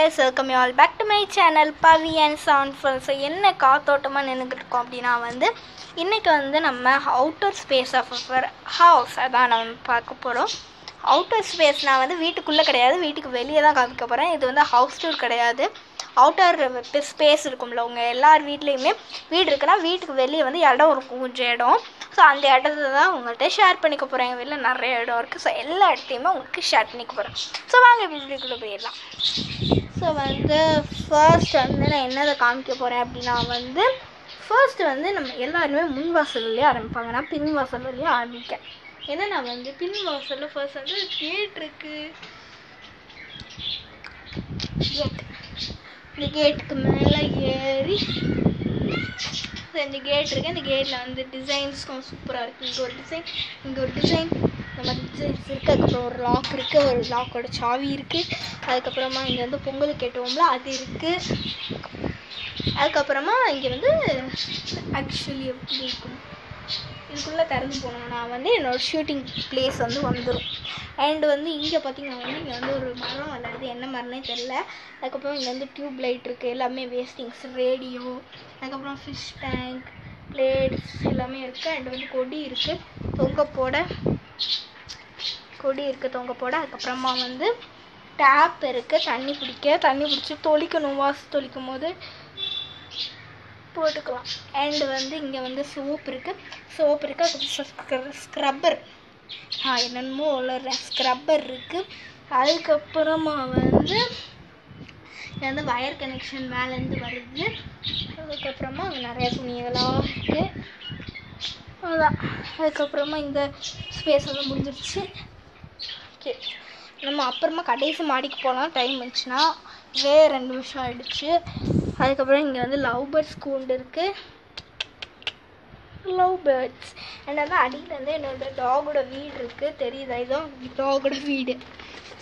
guys, welcome you all back to my channel Pavi and Soundful. So என்ன காத்தோட்டமாக நின்றுட்டு இருக்கோம் அப்படின்னா இன்றைக்கி நம்ம outer space of our house அதான் நம்ம பார்க்க போகிறோம். அவுட்டர் ஸ்பேஸ்னால் வீட்டுக்குள்ளே கிடையாது, வீட்டுக்கு வெளியே தான் காமிக்க போகிறேன். இது ஹவுஸ் டூர் கிடையாது. அவுட்டர் ஸ்பேஸ் இருக்கும்ல, உங்கள் எல்லார் வீட்லேயுமே வீடு இருக்குன்னா வீட்டுக்கு வெளியே இடம் இருக்கும், கொஞ்சம் இடம். ஸோ அந்த இடத்த தான் உங்கள்கிட்ட ஷேர் பண்ணிக்க போகிறேன். எங்கள் வீட்டில் நிறைய இடம் இருக்குது. ஸோ எல்லா இடத்தையுமே உங்களுக்கு ஷேர் பண்ணிக்க போகிறேன். ஸோ வாங்க வீட்டுக்குள்ளே போயிடலாம். ஸோ ஃபர்ஸ்ட் நான் என்னதை காமிக்க போகிறேன் அப்படின்னா ஃபர்ஸ்ட் நம்ம எல்லாருமே முன் வாசல்லையே ஆரம்பிப்பாங்க. நான் பின் வாசல்லையே ஆரம்பிக்கேன். ஏன்னா நான் பின் வாசலில் ஃபர்ஸ்ட் கேட் இருக்குது. இந்த கேட்டுக்கு மேலே ஏறி இந்த கேட் இருக்குது. இந்த கேட்டில் டிசைன்ஸ்க்கும் சூப்பராக இருக்குது. இங்கே ஒரு டிசைன் இந்த மாதிரி டிசைன்ஸ் இருக்குது. அதுக்கப்புறம் ஒரு லாக் இருக்குது, ஒரு லாக்கோட சாவி இருக்குது. அதுக்கப்புறமா இங்கே பொங்கல் கேட்டுவோம்ல அது இருக்குது. அதுக்கப்புறமா இங்கே ஆக்சுவலி எப்படி இருக்கும், இதுக்குள்ளே திறந்து போனோம்னா என்னோடய ஷூட்டிங் பிளேஸ் வந்துடும். அண்டு இங்கே பார்த்திங்கன்னா இங்கே ஒரு மரம் வளருது, என்ன மரம்னே தெரில. அதுக்கப்புறம் இங்கே டியூப் லைட் இருக்குது, எல்லாமே வேஸ்டிங்ஸ், ரேடியோ, அதுக்கப்புறம் ஃபிஷ் டேங்க், பிளேட்ஸ் எல்லாமே இருக்குது. அண்டு கொடி இருக்குது தொங்க போட. அதுக்கப்புறமா டேப் இருக்குது, தண்ணி பிடிச்சி தொளிக்கணும். வாசு தொளிக்கும் போது போட்டுக்கலாம். அண்டு இங்கே சோப் இருக்குது. அதுக்கப்புறம் ஸ்க்ரப்பர், என்னென்னமோ வளர்றேன், ஸ்க்ரப்பர் இருக்குது. அதுக்கப்புறமா வயர் கனெக்ஷன் மேலேருந்து வருது. அதுக்கப்புறமா அங்கே நிறையா துணிகளாக இருக்குது. அதான். அதுக்கப்புறமா இந்த ஸ்பேஸ் முடிஞ்சிருச்சு. ஓகே, நம்ம அப்புறமா கடைசி மாடிக்கு போகலாம். டைம் இருந்துச்சுன்னா 2 நிமிஷம் ஆகிடுச்சு. அதுக்கப்புறம் இங்கே லவ் பேர்ட்ஸ் கூண்டு இருக்குது. Love birds. அண்ட் அடியில் என்னோட டாகோட வீடு இருக்குது, தெரியுதா? இதுதான் டாகோட வீடு.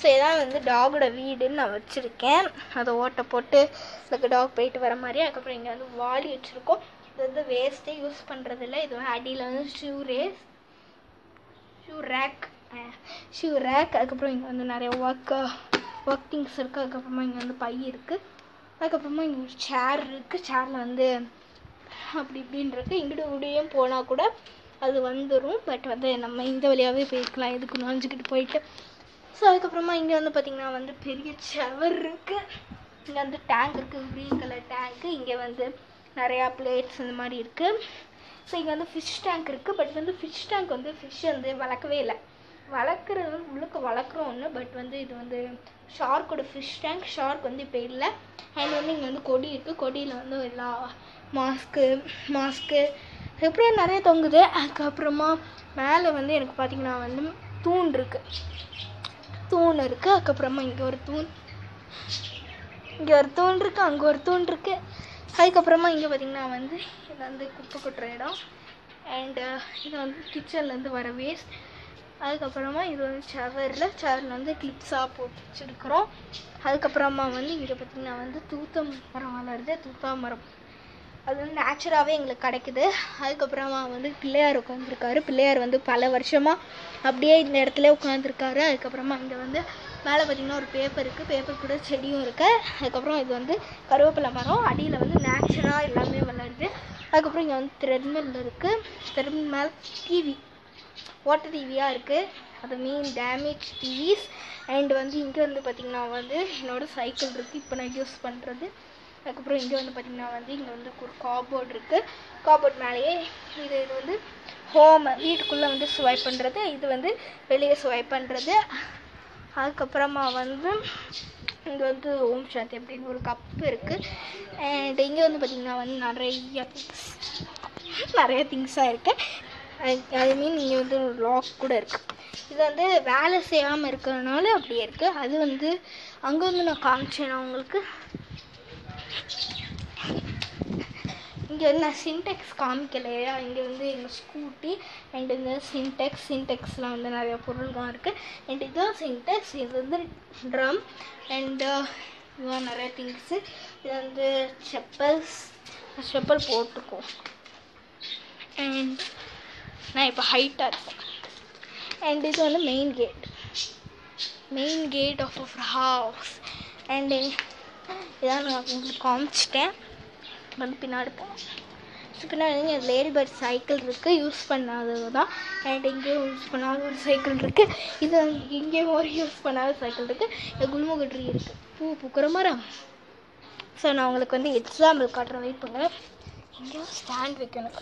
ஸோ இதான் டாகோட வீடுன்னு நான் வச்சுருக்கேன். அதை ஓட்டை போட்டு அதுக்கு டாக் போயிட்டு வர மாதிரி. அதுக்கப்புறம் இங்கே வாலி வச்சுருக்கோம். இது வேஸ்ட்டே யூஸ் பண்ணுறதில்ல. இது அடியில் ஷூ ரேக். அதுக்கப்புறம் இங்கே நிறைய ஒர்க் திங்ஸ் இருக்குது. அதுக்கப்புறமா இங்கே பை இருக்குது. அதுக்கப்புறமா இங்கே ஒரு சேர் இருக்குது. சேரில் அப்படி இப்படின்னு இருக்குது. இங்கிட்டு இப்படியும் போனால் கூட அது வந்துடும். பட் நம்ம இந்த வழியாகவே போயிருக்கலாம், இதுக்கு நுழைஞ்சிக்கிட்டு போயிட்டு. ஸோ அதுக்கப்புறமா இங்கே பார்த்திங்கன்னா பெரிய ஷவர் இருக்குது. இங்கே டேங்க் இருக்குது, க்ரீன் கலர் டேங்க்கு. இங்கே நிறையா பிளேட்ஸ் இந்த மாதிரி இருக்குது. ஸோ இங்கே ஃபிஷ் டேங்க் இருக்குது. பட் ஃபிஷ் டேங்க் ஃபிஷ் வளர்க்கவே இல்லை. வளர்க்குறது உள்ளுக்கு வளர்க்குறோம் ஒன்று. பட் இது ஷார்க்கோட ஃபிஷ் டேங்க். ஷார்க் இப்போ இல்லை. அண்ட் இங்கே கொடி இருக்குது. கொடியில் எல்லா மாஸ்க்கு எப்படியும் நிறைய தொங்குது. அதுக்கப்புறமா மேலே எனக்கு பார்த்திங்கன்னா தூண் இருக்குது. அதுக்கப்புறமா இங்கே ஒரு தூண் இருக்குது, அங்கே ஒரு தூண் இருக்குது. அதுக்கப்புறமா இங்கே பார்த்திங்கன்னா இது குப்பை கொட்டுற இடம். அண்டு இது கிச்சன்லேருந்து வர வேஸ்ட். அதுக்கப்புறமா இது சேரில் கிளிப்ஸாக போட்டு வச்சுருக்குறோம். அதுக்கப்புறமா இங்கே பார்த்திங்கன்னா தூத்த மரம் வளருது. தூத்தா மரம் அது நேச்சுராகவே எங்களுக்கு கிடைக்குது. அதுக்கப்புறமா பிள்ளையார் உட்காந்துருக்காரு. பிள்ளையார் பல வருஷமாக அப்படியே இந்த இடத்துல உட்காந்துருக்காரு. அதுக்கப்புறமா இங்கே மேலே பார்த்திங்கன்னா ஒரு பேப்பர் இருக்குது. பேப்பர் கூட செடியும் இருக்குது. அதுக்கப்புறம் இது கருவேப்பிலை மரம். அடியில் நேச்சுராக எல்லாமே வளருது. அதுக்கப்புறம் இங்கே த்ரெட்மில் இருக்குது. த்ரெட்மில் மேலே டிவி, வாட்டர் டிவியாக இருக்குது. அது மீன் டேமேஜ் டிவிஸ். அண்ட் இங்கே பார்த்திங்கன்னா என்னோடய சைக்கிள் இருக்குது, இப்போ நான் யூஸ் பண்ணுறது. அதுக்கப்புறம் இங்கே பார்த்திங்கன்னா இங்கே ஒரு காபோர்ட் இருக்குது. காபோர்ட் மேலேயே இது ஹோம், வீட்டுக்குள்ளே ஸ்வைப் பண்ணுறது. இது வெளியே ஸ்வைப் பண்ணுறது. அதுக்கப்புறமா இங்கே ஓம் சாந்தி அப்படின்னு ஒரு கப்பு இருக்குது. அண்ட் இங்கே பார்த்திங்கன்னா நிறைய திங்ஸாக இருக்குது. அது மீன் இங்கே ஒரு லாக் கூட இருக்குது. இது வேலை செய்யாமல் இருக்கிறதுனால அப்படியே இருக்குது. அது அங்கே நான் காமிச்சேன் உங்களுக்கு. இங்கே நான் சின்டெக்ஸ் காமிக்கலையா. இங்கே எங்கள் ஸ்கூட்டி அண்ட் இந்த சின்டெக்ஸில் நிறைய பொருள்லாம் இருக்குது. அண்ட் இதுதான் சின்டெக்ஸ். இது ட்ரம். அண்டு இதுதான் நிறைய திங்ஸு. இது செப்பல் போட்டுக்கும். அண்ட் நான் இப்போ ஹைட்டாக இருக்கேன். அண்ட் இது main gate of our house. And இதான் நான் உங்களுக்கு காமிச்சிட்டேன். வந்து பின்னாடி போகலாம். ஸோ பின்னாடி லேடி பேர்ட் சைக்கிள் இருக்குது, யூஸ் பண்ணாதது தான். அண்ட் இங்கேயும் யூஸ் பண்ணாத ஒரு சைக்கிள் இருக்குது. இது இங்கேயும் ஒரு யூஸ் பண்ணாத சைக்கிள் இருக்குது. குல்முக ட்ரீ இருக்குது, பூ பூக்கிற மரம். ஸோ நான் உங்களுக்கு வந்து எக்ஸாம்பிள் காட்டுறேன், வெயிட் பண்ணுங்கள். இங்கேயும் ஸ்டாண்ட் வைக்கணும்.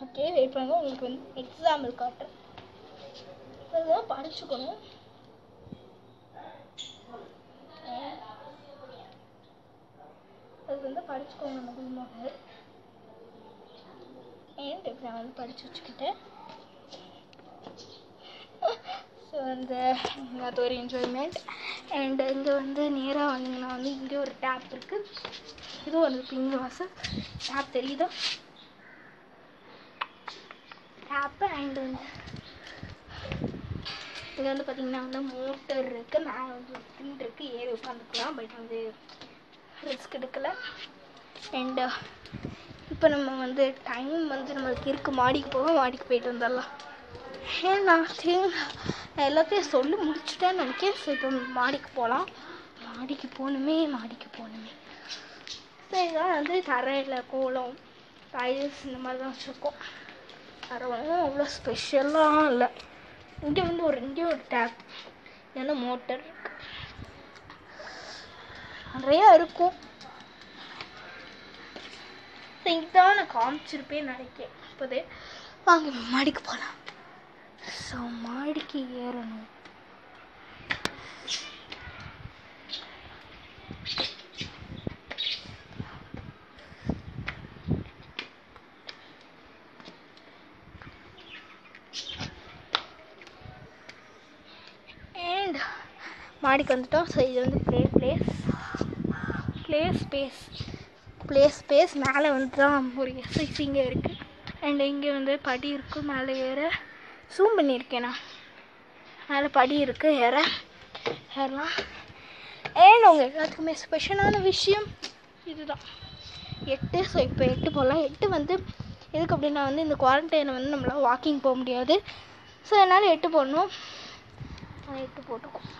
ஓகே வெயிட் பண்ணுங்கள், உங்களுக்கு வந்து எக்ஸாம்பிள் காட்டுறேன். இதெல்லாம் படிச்சுக்கணும். அது வந்து படிச்சுக்கோங்க நம்ம குல்முக. அண்ட் இப்படி நான் வந்து படித்து வச்சுக்கிட்டேன். ஸோ அந்த அது ஒரு என்ஜாய்மெண்ட். அண்ட் இங்கே வந்து நேராக வந்தீங்கன்னா வந்து இங்கே ஒரு டேப் இருக்குது. இதுவும் வந்து பிங்க் வாசல் டேப் தெரியுதா, டேப்பு. அண்ட் வந்து இங்கே வந்து பார்த்திங்கன்னா வந்து மோட்டர் இருக்குது, மேலே வந்து ஒரு தின் இருக்குது, ஏறி உட்காந்துக்கலாம். பட் வந்து ரிஸ்க் எடுக்கலை. அண்டு இப்போ நம்ம வந்து டைம் வந்து நம்மளுக்கு இருக்குது, மாடிக்கு போக, மாடிக்கு போயிட்டு வந்துடலாம். ஏன்னா நான் எல்லாத்தையும் சொல்லி முடிச்சுட்டேன்னு நினைக்கிறேன். ஸோ இப்போ மாடிக்கு போகலாம். மாடிக்கு போகணுமே. ஸோ இதான் வந்து தரையில் கோலம், டைல்ஸ் இந்த மாதிரி தான் வச்சுருக்கோம். தரை ஒன்றும் அவ்வளோ ஸ்பெஷலாக இல்லை. இங்கே வந்து இங்கேயும் ஒரு டேப், ஏன்னா மோட்டர் இருக்குது, நிறையா இருக்கும். ஸோ இதுதான் நான் காமிச்சிருப்பேன்னு நினைக்கிறேன். இப்போதே வாங்க மாடிக்கு போகலாம். ஸோ மாடிக்கு ஏறணும். அண்ட் மாடிக்கு வந்துட்டோம். ஸோ இது வந்து ப்ளே ஸ்பேஸ். மேலே வந்து தான் ஒரு எஸ்ஐசி இங்கே இருக்குது. அண்ட் இங்கே வந்து படி இருக்குது, மேலே ஏற ஜூம் பண்ணியிருக்கேன் நான். மேலே படி இருக்குது, ஏறலாம். ஏன் உங்கள் எல்லாத்துக்குமே ஸ்பெஷலான விஷயம் இதுதான் 8. ஸோ இப்போ 8 போகலாம். 8 வந்து எதுக்கு அப்படின்னா வந்து இந்த குவாரண்டைனை வந்து நம்மளால் வாக்கிங் போக முடியாது. ஸோ அதனால் 8 போடணும். 8 போட்டுக்கும்.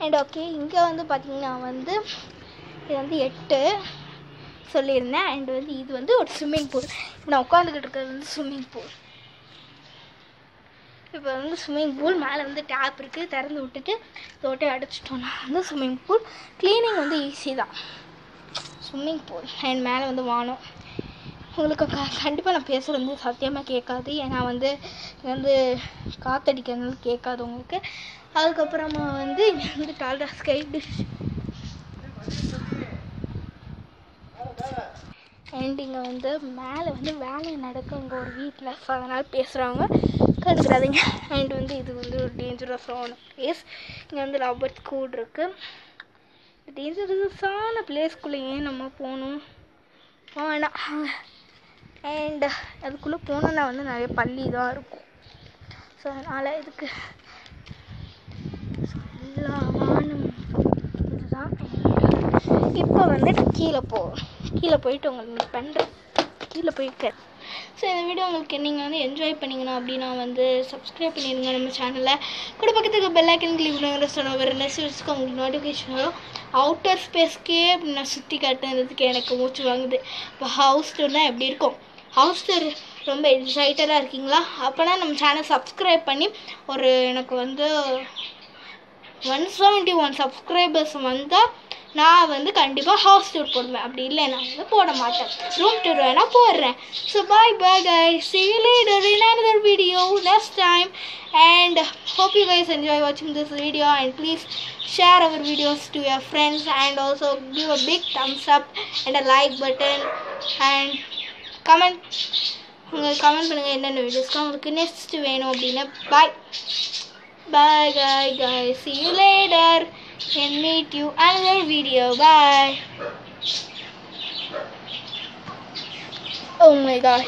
அண்ட் ஓகே இங்கே வந்து பார்த்திங்கன்னா வந்து இது வந்து 8 சொல்லியிருந்தேன். அண்ட் வந்து இது வந்து ஒரு ஸ்விம்மிங் பூல். இப்போ நான் உட்காந்துக்கிட்டு இருக்கிறது வந்து ஸ்விம்மிங் பூல். இப்போ வந்து ஸ்விம்மிங் பூல் மேலே வந்து டேப் இருக்குது, திறந்து விட்டுட்டு தோட்டை அடைச்சிட்டோன்னா வந்து ஸ்விம்மிங் பூல். க்ளீனிங் வந்து ஈஸி தான். ஸ்விம்மிங் பூல் அண்ட் மேலே வந்து வானம். உங்களுக்கு கண்டிப்பாக நான் பேசுகிறது வந்து சத்தியமாக கேட்காது, ஏன்னா வந்து காற்றடிக்கிறதுனால கேட்காது உங்களுக்கு. அதுக்கப்புறமா வந்து இங்கே வந்து டால்டா ஸ்கை டிஷ். அண்ட் இங்கே வந்து மேலே வந்து வேலை நடக்கும் அங்கே ஒரு வீட்டில். ஸோ அதனால் பேசுகிறாங்க, கண்டுக்கிறாதீங்க. அண்ட் வந்து இது வந்து ஒரு டேஞ்சரஸான பிளேஸ். இங்கே வந்து லவ் பேர்ட்ஸ் கூடு இருக்குது. டேஞ்சரஸான பிளேஸ்க்குள்ளே ஏன் நம்ம போகணும், வேணாம். அண்ட் அதுக்குள்ளே போனோன்னா வந்து நிறைய பள்ளி தான் இருக்கும். ஸோ அதனால் இதுக்கு எல்லா வானம் இதுதான். இப்போ வந்து கீழே போயிட்டு உங்களுக்கு பண்ணுறேன். கீழே போயிருக்க. ஸோ இந்த வீடியோ உங்களுக்கு நீங்கள் வந்து என்ஜாய் பண்ணிங்கன்னா அப்படின்னா வந்து சப்ஸ்கிரைப் பண்ணிடுங்க நம்ம சேனலில். கூட பக்கத்துக்கு பெல் ஐக்கன் கிளிக் பண்ணுங்கிற சொன்ன ஒரு மெசேஜ்க்கு உங்களுக்கு நோட்டிஃபிகேஷன் வரும். அவுட்டர் ஸ்பேஸ்க்கே அப்படி நான் சுற்றி காட்டுறதுக்கு எனக்கு மூச்சு வாங்குது. இப்போ ஹவுஸ் டூர்னால் எப்படி இருக்கும்? ஹவுஸ் டூர் ரொம்ப எக்ஸைட்டடாக இருக்கீங்களா? அப்போனா நம்ம சேனல் சப்ஸ்கிரைப் பண்ணி ஒரு எனக்கு வந்து 171 சப்ஸ்கிரைபர்ஸ் வந்தால் நான் வந்து கண்டிப்பாக ஹவுஸ் டூர் போடுவேன். அப்படி இல்லை நான் வந்து போட மாட்டேன், ரூம் டூர் வேணால் போடுறேன். So bye guys, see you later in another video next time, and hope you guys enjoy watching this video, and please share our videos to your friends, and also give a big thumbs up and a like button, and comment பண்ணுங்கள் என்னென்ன வீடியோஸ்க்கு உங்களுக்கு next வேணும் அப்படின்னு. Bye guys, see you later and meet you another video. Bye. Oh my god.